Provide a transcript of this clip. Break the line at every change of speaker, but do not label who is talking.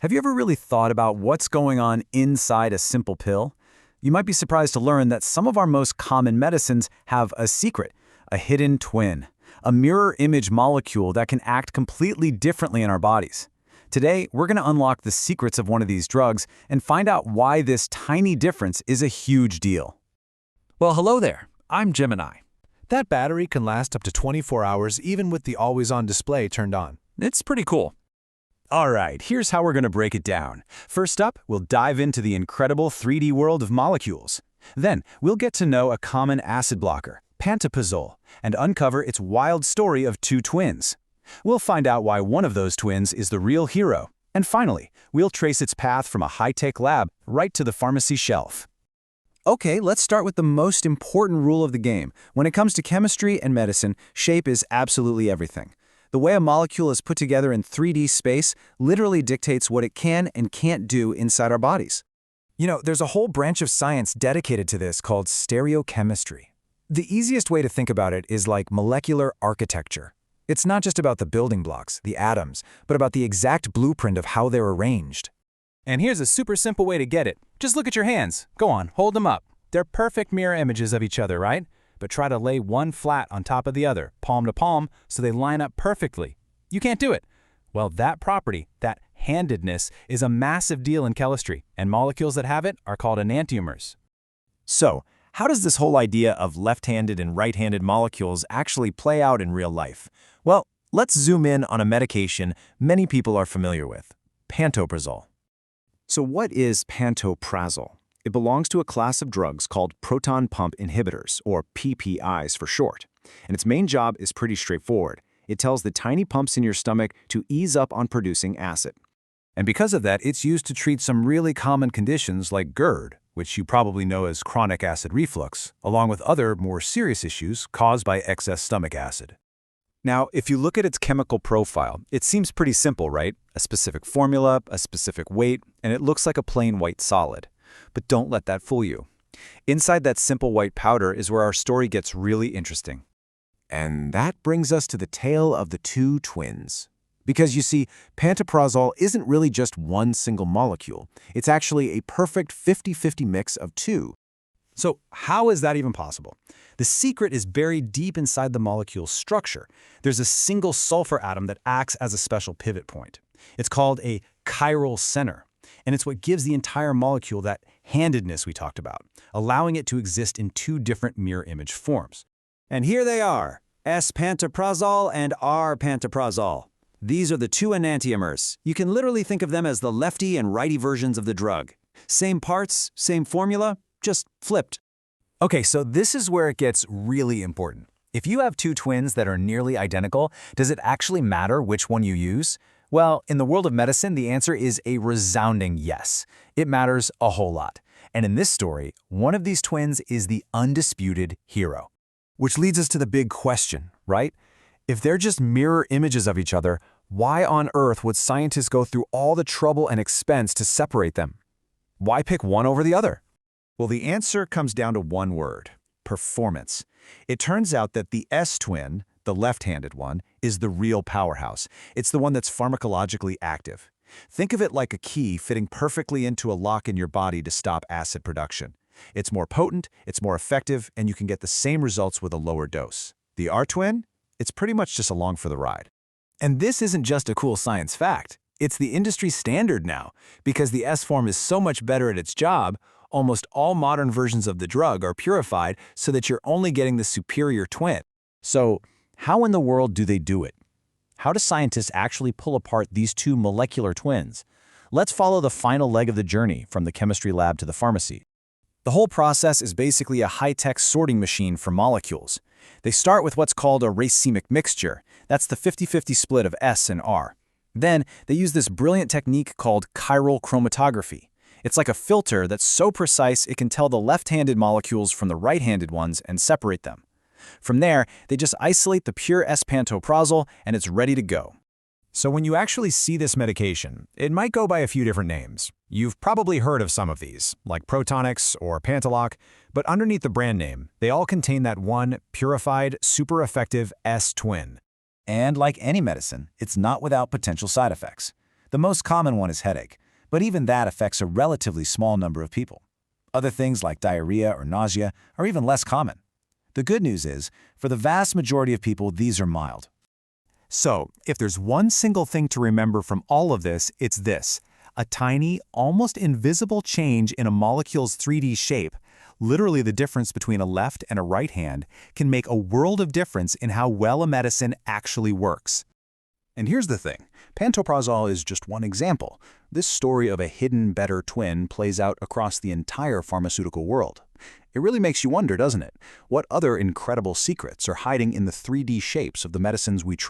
Have you ever really thought about what's going on inside a simple pill? You might be surprised to learn that some of our most common medicines have a secret, a hidden twin, a mirror image molecule that can act completely differently in our bodies. Today, we're going to unlock the secrets of one of these drugs and find out why this tiny difference is a huge deal.
Well, hello there. I'm Gemini. That battery can last up to 24 hours even with the always-on display turned on.
It's pretty cool. All right, here's how we're going to break it down. First up, we'll dive into the incredible 3D world of molecules. Then, we'll get to know a common acid blocker, pantoprazole, and uncover its wild story of two twins. We'll find out why one of those twins is the real hero. And finally, we'll trace its path from a high-tech lab right to the pharmacy shelf. Okay, let's start with the most important rule of the game. When it comes to chemistry and medicine, shape is absolutely everything. The way a molecule is put together in 3D space literally dictates what it can and can't do inside our bodies. You know, there's a whole branch of science dedicated to this called stereochemistry. The easiest way to think about it is like molecular architecture. It's not just about the building blocks, the atoms, but about the exact blueprint of how they're arranged.
And here's a super simple way to get it. Just look at your hands. Go on, hold them up. They're perfect mirror images of each other, right? But try to lay one flat on top of the other, palm to palm, so they line up perfectly. You can't do it. Well, that property, that handedness, is a massive deal in chemistry, and molecules that have it are called enantiomers.
So, how does this whole idea of left-handed and right-handed molecules actually play out in real life? Well, let's zoom in on a medication many people are familiar with, pantoprazole. So what is pantoprazole? It belongs to a class of drugs called proton pump inhibitors, or PPIs for short. And its main job is pretty straightforward. It tells the tiny pumps in your stomach to ease up on producing acid. And because of that, it's used to treat some really common conditions like GERD, which you probably know as chronic acid reflux, along with other more serious issues caused by excess stomach acid. Now, if you look at its chemical profile, it seems pretty simple, right? A specific formula, a specific weight, and it looks like a plain white solid. But don't let that fool you. Inside that simple white powder is where our story gets really interesting. And that brings us to the tale of the two twins. Because you see, pantoprazole isn't really just one single molecule. It's actually a perfect 50-50 mix of two. So how is that even possible? The secret is buried deep inside the molecule's structure. There's a single sulfur atom that acts as a special pivot point. It's called a chiral center. And it's what gives the entire molecule that handedness we talked about, allowing it to exist in two different mirror image forms. And here they are, S-pantoprazole and R-pantoprazole. These are the two enantiomers. You can literally think of them as the lefty and righty versions of the drug. Same parts, same formula, just flipped. Okay, so this is where it gets really important. If you have two twins that are nearly identical, does it actually matter which one you use? Well, in the world of medicine, the answer is a resounding yes. It matters a whole lot. And in this story, one of these twins is the undisputed hero. Which leads us to the big question, right? If they're just mirror images of each other, why on earth would scientists go through all the trouble and expense to separate them? Why pick one over the other? Well, the answer comes down to one word: performance. It turns out that the S-twin, the left-handed one, is the real powerhouse. It's the one that's pharmacologically active. Think of it like a key fitting perfectly into a lock in your body to stop acid production. It's more potent, it's more effective, and you can get the same results with a lower dose. The R-twin? It's pretty much just along for the ride. And this isn't just a cool science fact. It's the industry standard now. Because the S-form is so much better at its job, almost all modern versions of the drug are purified so that you're only getting the superior twin. So, how in the world do they do it? How do scientists actually pull apart these two molecular twins? Let's follow the final leg of the journey from the chemistry lab to the pharmacy. The whole process is basically a high-tech sorting machine for molecules. They start with what's called a racemic mixture. That's the 50-50 split of S and R. Then, they use this brilliant technique called chiral chromatography. It's like a filter that's so precise it can tell the left-handed molecules from the right-handed ones and separate them. From there, they just isolate the pure S-pantoprazole and it's ready to go. So when you actually see this medication, it might go by a few different names. You've probably heard of some of these, like Protonix or Pantoloc, but underneath the brand name, they all contain that one purified, super effective S-twin. And like any medicine, it's not without potential side effects. The most common one is headache, but even that affects a relatively small number of people. Other things like diarrhea or nausea are even less common. The good news is, for the vast majority of people, these are mild.
So, if there's one single thing to remember from all of this, it's this. A tiny, almost invisible change in a molecule's 3D shape, literally the difference between a left and a right hand, can make a world of difference in how well a medicine actually works. And here's the thing. Pantoprazole is just one example. This story of a hidden, better twin plays out across the entire pharmaceutical world. It really makes you wonder, doesn't it? What other incredible secrets are hiding in the 3D shapes of the medicines we trust?